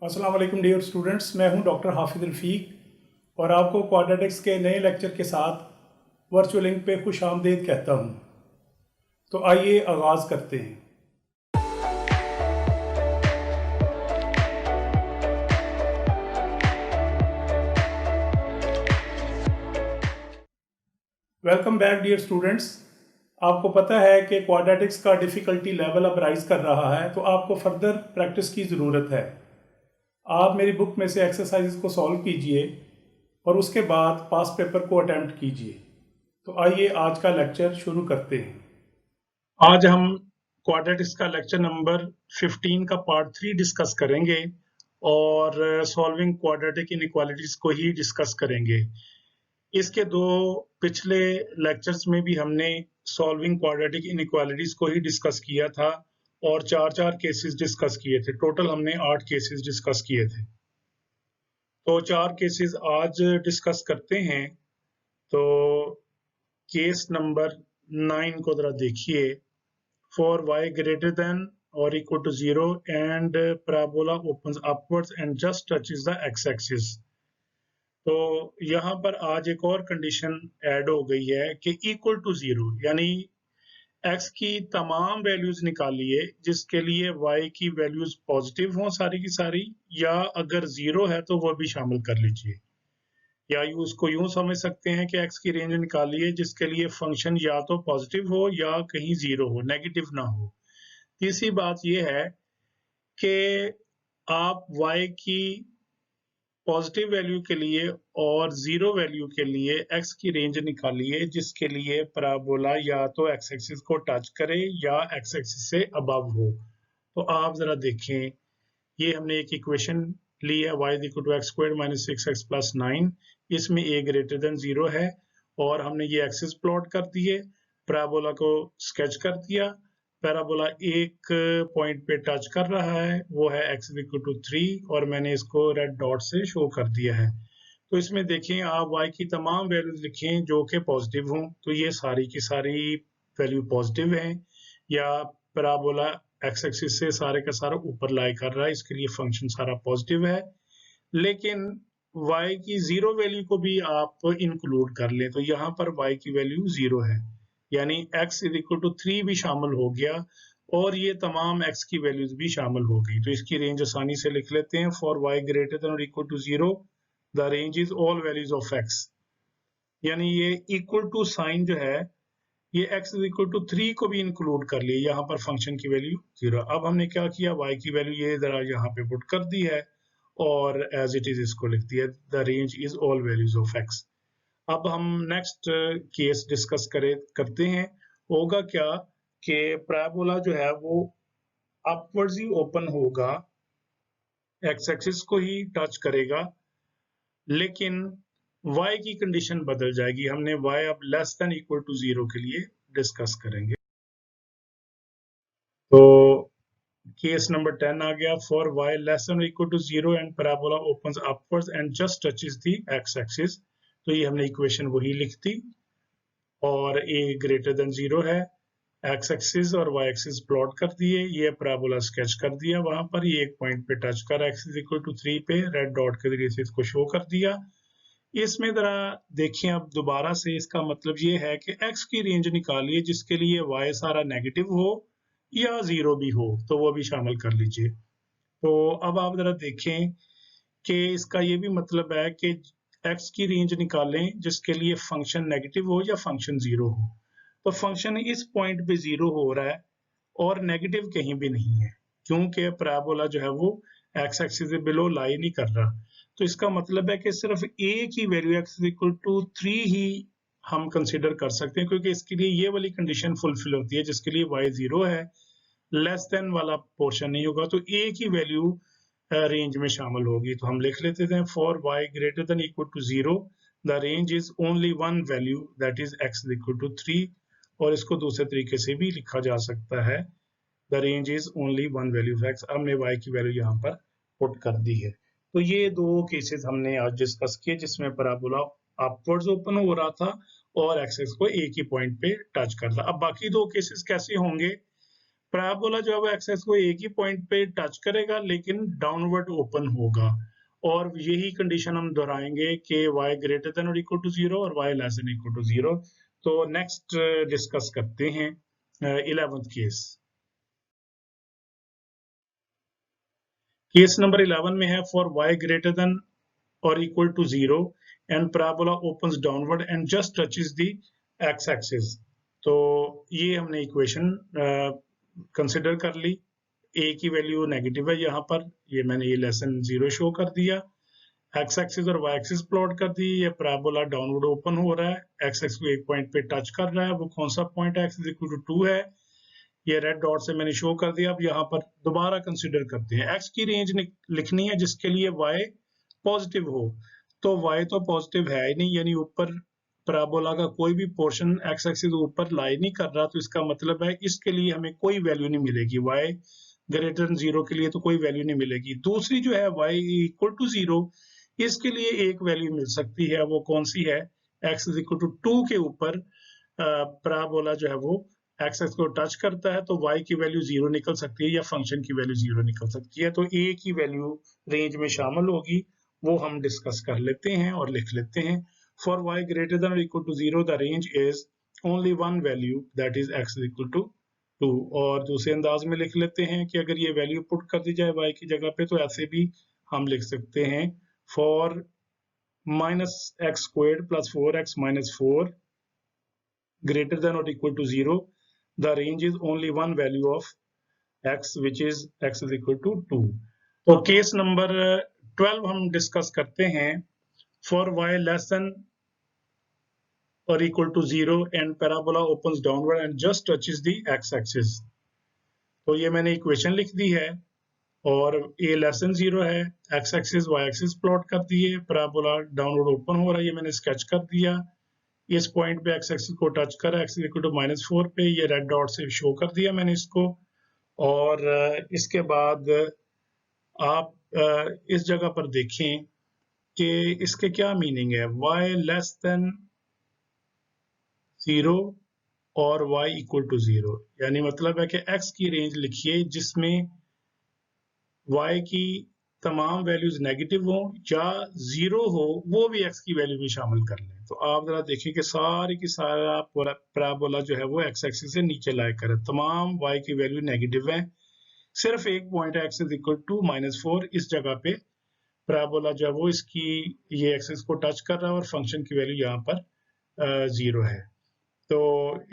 अस्सलाम वालेकुम dear students, मैं हूं डॉक्टर हाफिज़ रफ़ीक और आपको क्वाड्रेटिक्स के नए लेक्चर के साथ वर्चुअल लिंक पे खुश आमदीद कहता हूं। तो आइए आगाज़ करते हैं। Welcome back dear students. आपको पता है कि क्वाड्रेटिक्स का डिफ़िकल्टी लेवल अब राइज कर रहा है, तो आपको फर्दर प्रैक्टिस की ज़रूरत है। आप मेरी बुक में से एक्सरसाइज को सॉल्व कीजिए और उसके बाद पास पेपर को अटैम्प्ट कीजिए। तो आइए आज का लेक्चर शुरू करते हैं। आज हम क्वाड्रेटिक्स का लेक्चर नंबर 15 का पार्ट 3 डिस्कस करेंगे और सॉल्विंग क्वाड्रेटिक इनइक्वालिटीज को ही डिस्कस करेंगे। इसके दो पिछले लेक्चर्स में भी हमने सॉल्विंग क्वाड्रेटिक इनइक्वालिटीज को ही डिस्कस किया था और चार केसेस डिस्कस किए थे। टोटल हमने 8 केसेस डिस्कस किए थे। तो 4 केसेस आज डिस्कस करते हैं। तो केस नंबर 9 को जरा देखिए। For y greater than or equal to 0 and parabola opens upwards and just touches the x-axis. तो यहाँ पर आज एक और कंडीशन ऐड हो गई है कि इक्वल टू 0 यानी x की तमाम वैल्यूज निकालिए जिसके लिए y की वैल्यूज पॉजिटिव हों सारी की सारी, या अगर 0 है तो वो भी शामिल कर लीजिए। या उसको यूं समझ सकते हैं कि x की रेंज निकालिए जिसके लिए फंक्शन या तो पॉजिटिव हो या कहीं 0 हो, नेगेटिव ना हो। तीसरी बात यह है कि आप y की पॉजिटिव वैल्यू के लिए और 0 वैल्यू के लिए x की रेंज निकालिए जिसके लिए पैराबोला या तो x एक्सिस को टच करे या x एक्सिस से अबव हो। तो आप जरा देखें, ये हमने एक इक्वेशन ली है y = x² - 6x + 9। इसमें a greater than 0 है और हमने ये एक्सिस प्लॉट कर दिए, पैराबोला को स्केच कर दिया। पैराबोला एक पॉइंट पे टच कर रहा है, वो है x = 3 और मैंने इसको रेड डॉट से शो कर दिया है। तो इसमें देखें, आप y की तमाम वैल्यूज लिखें जो कि पॉजिटिव हों। तो ये सारी की सारी वैल्यू पॉजिटिव हैं, या पैराबोला एक्स एक्सिस से सारे का सारा ऊपर लाई कर रहा है, इसके लिए फंक्शन सारा पॉजिटिव है। लेकिन y की 0 वैल्यू को भी आप इंक्लूड कर लें तो यहाँ पर y की वैल्यू 0 है, यानी x = 3 भी शामिल हो गया और ये तमाम x की वैल्यूज भी शामिल हो गई। तो इसकी रेंज आसानी से लिख लेते हैं। For y greater than or equal to 0 the range is all values of x। यानी ये इक्वल टू साइन जो है ये x = 3 को भी इंक्लूड कर लिए, यहाँ पर फंक्शन की वैल्यू 0। अब हमने क्या किया, y की वैल्यू ये जरा यहाँ पे पुट कर दी है और एज इट इज इसको लिख दिया, the range is all values of x। अब हम नेक्स्ट केस डिस्कस करते हैं। होगा क्या कि पैराबोला जो है वो अपवर्ड्स ही ओपन होगा, एक्स एक्सिस को ही टच करेगा, लेकिन y की कंडीशन बदल जाएगी। हमने y अब लेस देन इक्वल टू 0 के लिए डिस्कस करेंगे। तो केस नंबर 10 आ गया। For y less than equal to 0 and parabola opens upwards and just touches the x axis. तो ये हमने इक्वेशन वही लिख दी और a ग्रेटर देन 0 है, x एक्सिस और y एक्सिस प्लॉट कर दिए, ये पैराबोला स्केच कर दिया वहां पर, ये एक पॉइंट पे टच कर x = 3 पे रेड डॉट के जरिए से इसको शो कर दिया। इसमें जरा देखें, अब दोबारा से इसका मतलब ये है कि x की रेंज निकालिए जिसके लिए y सारा नेगेटिव हो या 0 भी हो, तो वो भी शामिल कर लीजिए। तो अब आप जरा देखें कि इसका ये भी मतलब है कि x की रेंज निकालें जिसके लिए फंक्शन नेगेटिव हो या फंक्शन 0 हो। तो फंक्शन इस पॉइंट पे 0 हो रहा है और नेगेटिव कहीं भी नहीं है, क्योंकि पैराबोला जो है वो x एक्सिस से बिलो लाई नहीं कर रहा। तो इसका मतलब है कि सिर्फ a की वैल्यू x = 3 ही हम कंसिडर कर सकते हैं, क्योंकि इसके लिए ये वाली कंडीशन फुलफिल होती है जिसके लिए y 0 है, लेस देन वाला पोर्शन नहीं होगा, तो a की वैल्यू रेंज में शामिल होगी। तो हम लिख लेते थे, for y greater than equal to 0 the range is only one value that is x = 3। और इसको दूसरे तरीके से भी लिखा जा सकता है, the range is only one value of x। हमने y की वैल्यू यहाँ पर पुट कर दी है। तो ये दो केसेस हमने आज डिस्कस किए जिसमें पैराबोला अपवर्ड्स ओपन हो रहा था और एक्सिस को एक ही पॉइंट पे टच कर रहा। अब बाकी दो केसेस कैसे होंगे, पैराबोला जो है वो एक्स एक्सिस को एक ही पॉइंट पे टच करेगा लेकिन डाउनवर्ड ओपन होगा, और यही कंडीशन हम दोहराएंगे कि y ग्रेटर देन और इक्वल टू 0 और y less than equal to 0। तो नेक्स्ट डिस्कस करते हैं 11th केस। केस नंबर 11 में है फॉर y ग्रेटर देन और equal to 0 and parabola opens downward and just touches the x axis. तो ये हमने इक्वेशन कंसिडर कर ली। a की वैल्यू नेगेटिव है यहाँ पर, ये मैंने ये लेसन 0 शो कर दिया। x एक्सिस और y एक्सिस प्लॉट कर दी। ये पैराबोला डाउनवर्ड ओपन हो रहा है, x एक्सिस को एक पॉइंट पे टच कर रहा है, वो कौन सा पॉइंट है, x इज इक्वल टू 2 है। ये रेड डॉट से मैंने शो कर दिया। अब यहाँ पर दोबारा कंसिडर करते हैं, x की रेंज लिखनी है जिसके लिए y पॉजिटिव हो। तो y तो पॉजिटिव है ही नहीं, यानी ऊपर पैराबोला का कोई भी पोर्शन x एक्सिस ऊपर लाई नहीं कर रहा, तो इसका मतलब है इसके लिए हमें कोई वैल्यू नहीं मिलेगी। y ग्रेटर देन 0 के लिए तो कोई वैल्यू नहीं मिलेगी। दूसरी जो है y इक्वल टू 0, इसके लिए एक वैल्यू मिल सकती है, वो कौन सी है, x इज इक्वल टू 2 के ऊपर पैराबोला जो है वो x एक्सिस को टच करता है, तो y की वैल्यू 0 निकल सकती है या फंक्शन की वैल्यू 0 निकल सकती है। तो a की वैल्यू रेंज में शामिल होगी, वो हम डिस्कस कर लेते हैं और लिख लेते हैं। फॉर y ग्रेटर देन और equal to 0 the range is only one value that is x is equal to 2। और दूसरे अंदाज में लिख लेते हैं कि अगर ये वैल्यू पुट कर दी जाए y की जगह पे, तो ऐसे भी हम लिख सकते हैं for -x² + 4x - 4 greater than or equal to 0, the range is only one value of x, which is x is equal to 2। तो केस नंबर 12 हम डिस्कस करते हैं। For y less then or equal to 0 and parabola opens downward and just touches the x axis। तो ये मैंने equation लिख दी है, और a लेस देन 0 है, x axis y axis plot कर दिए, पैराबोला डाउनवर्ड ओपन हो रहा है, ये मैंने स्केच कर दिया। इस पॉइंट पे x एक्सिस को टच कर, x इक्वल टू -4 पे, ये रेड डॉट से शो कर दिया मैंने इसको। और इसके बाद आप इस जगह पर देखें कि इसके क्या मीनिंग है, y लेस देन 0 और y इक्वल टू 0, यानी मतलब है कि x की रेंज लिखिए जिसमें y की तमाम वैल्यूज नेगेटिव हो या 0 हो, वो भी x की वैल्यू में शामिल कर लें। तो आप जरा देखें कि सारी की सारा पैराबोला जो है वो x एक्सिस से नीचे लाए कर, तमाम y की वैल्यू नेगेटिव है, सिर्फ एक point x is equal to -4, इस जगह पे पैराबोला जो है वो इसकी ये एक्सिस को टच कर रहा है और फंक्शन की वैल्यू यहाँ पर 0 है। तो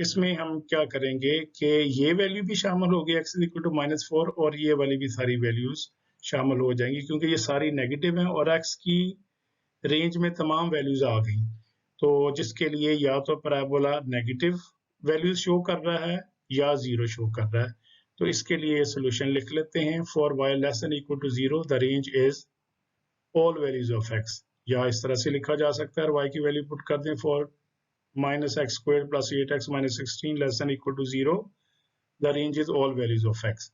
इसमें हम क्या करेंगे कि ये वैल्यू भी शामिल होगी x इज इक्वल टू -4, और ये वाली भी सारी वैल्यूज शामिल हो जाएंगी क्योंकि ये सारी नेगेटिव हैं और x की रेंज में तमाम वैल्यूज आ गई। तो जिसके लिए या तो पैराबोला नेगेटिव वैल्यूज शो कर रहा है या 0 शो कर रहा है। तो इसके लिए सोल्यूशन लिख लेते हैं। For y less than equal to 0 the range is all values of x, या इस तरह से लिखा जा सकता है, y की वैल्यू पुट कर दें, for -x² + 8x - 16 less than equal to 0 the range is all values of x।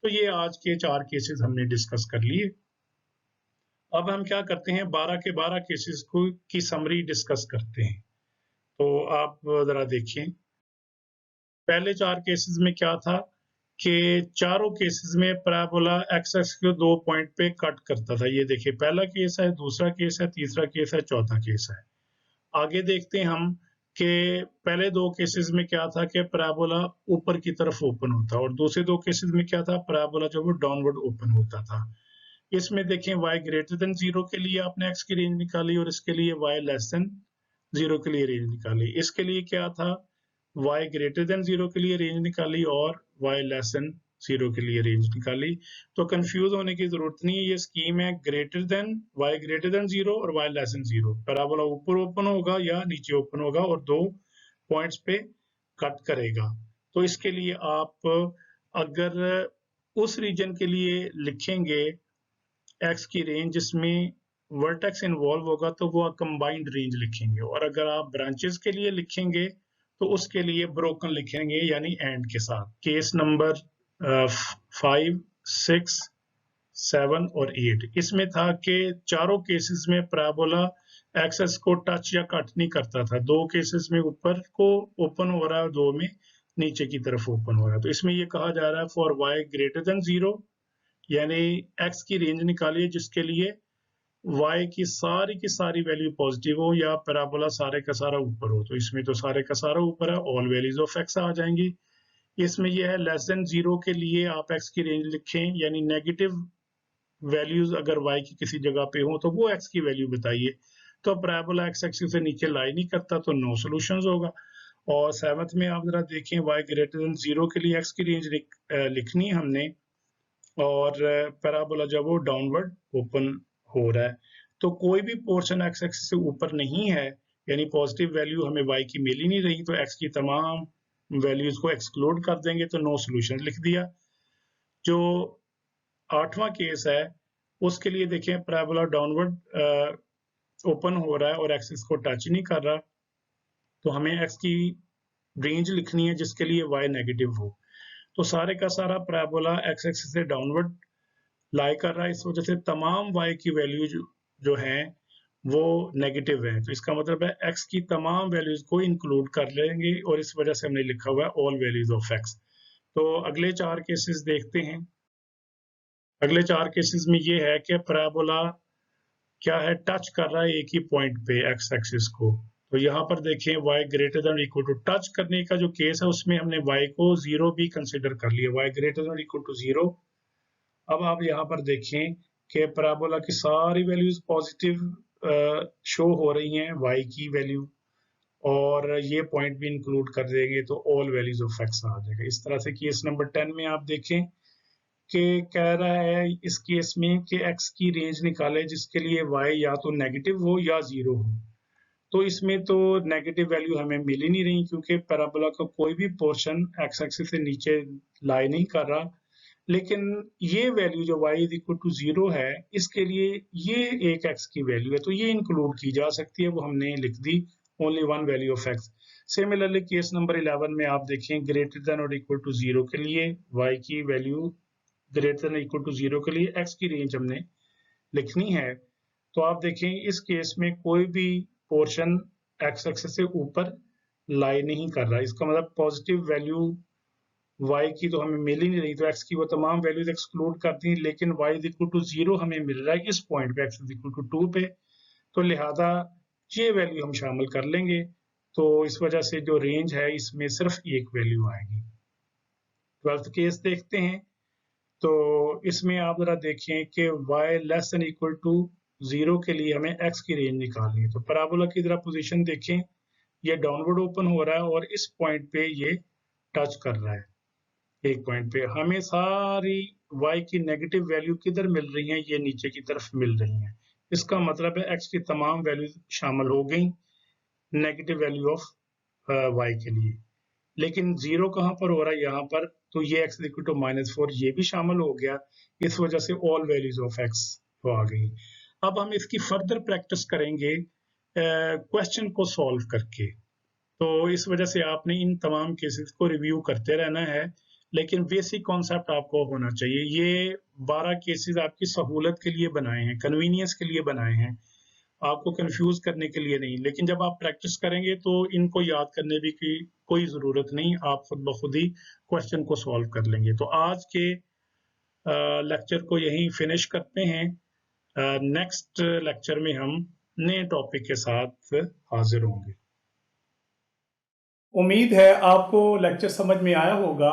तो ये आज के 4 केसेस हमने डिस्कस कर लिए। अब हम क्या करते हैं, 12 के 12 केसेस को की समरी डिस्कस करते हैं। तो आप जरा देखें, पहले 4 केसेस में क्या था कि चारों केसेस में पैराबोला x एक्सिस को 2 पॉइंट पे कट करता था। ये देखिए, पहला केस है, दूसरा केस है, तीसरा केस है, चौथा केस है। आगे देखते हैं हम कि पहले 2 केसेस में क्या था कि पैराबोला ऊपर की तरफ ओपन होता, और दूसरे 2 केसेस में क्या था, पैराबोला जो वो डाउनवर्ड ओपन होता था। इसमें देखें y ग्रेटर देन 0 के लिए आपने x की रेंज निकाली और इसके लिए y लेस देन 0 के लिए रेंज निकाली। इसके लिए क्या था, y ग्रेटर देन 0 के लिए रेंज निकाली और y लेस देन 0 के लिए रेंज निकाली। तो कंफ्यूज होने की जरूरत नहीं है, ये स्कीम है greater than y greater then 0 और y लेस देन 0। पैराबोला ऊपर ओपन होगा या नीचे ओपन होगा और 2 पॉइंट्स पे कट करेगा। तो इसके लिए आप अगर उस रीजन के लिए लिखेंगे x की रेंज जिसमें वर्टेक्स इन्वॉल्व होगा, तो वो कंबाइंड रेंज लिखेंगे, और अगर आप ब्रांचेस के लिए लिखेंगे तो उसके लिए ब्रोकन लिखेंगे, यानी एंड के साथ। केस नंबर 5, 6, 7 और 8, इसमें था कि चारों केसेस में पैराबोला एक्सेस को टच या कट नहीं करता था। 2 केसेस में ऊपर को ओपन हो रहा है और 2 में नीचे की तरफ ओपन हो रहा है। तो इसमें ये कहा जा रहा है फॉर y ग्रेटर देन 0, यानी x की रेंज निकालिए जिसके लिए y की सारी वैल्यू पॉजिटिव हो या पैराबोला सारे का सारा ऊपर हो। तो इसमें तो सारे का सारा ऊपर है, ऑल वैल्यूज ऑफ x आ जाएंगी। इसमें यह है लेस देन 0 के लिए आप x की रेंज लिखें, यानी नेगेटिव वैल्यूज अगर y की किसी जगह पे हो तो वो x की वैल्यू बताइए। तो पैराबोला x एक्सिस से नीचे लाई नहीं करता तो नो सॉल्यूशंस होगा। और 7th में आप जरा देखें y ग्रेटर देन 0 के लिए x की रेंज लिखनी है हमने, और पैराबोला जब वो डाउनवर्ड ओपन हो रहा है तो कोई भी पोर्शन x एक्सिस से ऊपर नहीं है, यानी पॉजिटिव वैल्यू हमें y की मिल ही नहीं रही, तो x की तमाम वैल्यूज को एक्सक्लूड कर देंगे, तो नो सॉल्यूशन लिख दिया। जो 8वां केस है उसके लिए देखें पैराबोला डाउनवर्ड ओपन हो रहा है और एक्सिस को टच नहीं कर रहा, तो हमें x की रेंज लिखनी है जिसके लिए y नेगेटिव हो। तो सारे का सारा पैराबोला x एक्सिस से डाउनवर्ड लाई कर रहा है, इस वजह से तमाम y की वैल्यू जो है वो नेगेटिव है। तो इसका मतलब है x की तमाम वैल्यूज को इंक्लूड कर लेंगे, और इस वजह से हमने लिखा हुआ है ऑल वैल्यूज ऑफ x। तो अगले 4 केसेस देखते हैं। अगले 4 केसेस में ये है कि पैराबोला क्या है, टच कर रहा है एक ही पॉइंट पे x एक्सिस को। तो यहाँ पर देखें y greater than equal to, touch करने का जो केस है उसमें हमने y को 0 भी कंसिडर कर लिया, y greater than equal to 0। अब आप यहाँ पर देखें कि पैराबोला की सारी वैल्यूज पॉजिटिव शो हो रही हैं, y की वैल्यू, और ये पॉइंट भी इंक्लूड कर देंगे तो ऑल वैल्यूज ऑफ x आ जाएगा। इस तरह से केस नंबर 10 में आप देखें कि कह रहा है इस केस में कि x की रेंज निकाले जिसके लिए y या तो नेगेटिव हो या 0 हो। तो इसमें तो नेगेटिव वैल्यू हमें मिल ही नहीं रही क्योंकि पैराबोला का कोई भी पोर्शन x एक्सिस से नीचे लाई नहीं कर रहा, लेकिन ये वैल्यू जो y इज इक्वल टू 0 है इसके लिए ये एक x की वैल्यू है, तो ये इंक्लूड की जा सकती है, वो हमने लिख दी only one value of x। Similarly case number 11 में आप देखें ग्रेटर देन और इक्वल टू 0 के लिए y की वैल्यू ग्रेटर देन इक्वल टू 0 के लिए x की रेंज हमने लिखनी है। तो आप देखें इस केस में कोई भी पोर्शन x एक्सिस से ऊपर लाई नहीं कर रहा, इसका मतलब पॉजिटिव वैल्यू y की तो हमें मिल ही नहीं रही, तो x की वो तमाम वैल्यूज एक्सक्लूड कर दी, लेकिन y इज इक्वल टू 0 हमें मिल रहा है इस पॉइंट पे, x इज इक्वल टू 2 पे, तो लिहाजा ये वैल्यू हम शामिल कर लेंगे। तो इस वजह से जो रेंज है इसमें सिर्फ एक वैल्यू आएगी। 12th केस देखते हैं। तो इसमें आप जरा देखें कि y less than equal to 0 के लिए हमें x की रेंज निकालनी है। तो पैराबोला की जरा पोजीशन देखें, ये डाउनवर्ड ओपन हो रहा है और इस पॉइंट पे ये टच कर रहा है एक पॉइंट पे। हमें सारी y की नेगेटिव वैल्यू किधर मिल रही है, ये नीचे की तरफ मिल रही है। इसका मतलब है x की तमाम वैल्यू शामिल हो गई नेगेटिव वैल्यू ऑफ y के लिए, लेकिन 0 कहाँ पर हो रहा है, यहाँ पर, तो ये x इक्वल टू -4 ये भी शामिल हो गया, इस वजह से ऑल वैल्यूज ऑफ x तो आ गई। अब हम इसकी फर्दर प्रैक्टिस करेंगे क्वेश्चन को सॉल्व करके। तो इस वजह से आपने इन तमाम केसेस को रिव्यू करते रहना है, लेकिन बेसिक कॉन्सेप्ट आपको होना चाहिए। ये 12 केसेस आपकी सहूलत के लिए बनाए हैं, कन्वीनियंस के लिए बनाए हैं, आपको कंफ्यूज करने के लिए नहीं। लेकिन जब आप प्रैक्टिस करेंगे तो इनको याद करने की कोई ज़रूरत नहीं, आप खुद ब खुद ही क्वेश्चन को सॉल्व कर लेंगे। तो आज के लेक्चर को यहीं फिनिश करते हैं। नेक्स्ट लेक्चर में हम नए टॉपिक के साथ हाजिर होंगे। उम्मीद है आपको लेक्चर समझ में आया होगा,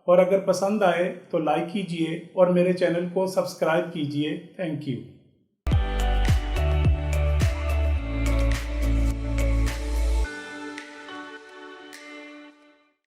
और अगर पसंद आए तो लाइक कीजिए और मेरे चैनल को सब्सक्राइब कीजिए। Thank you.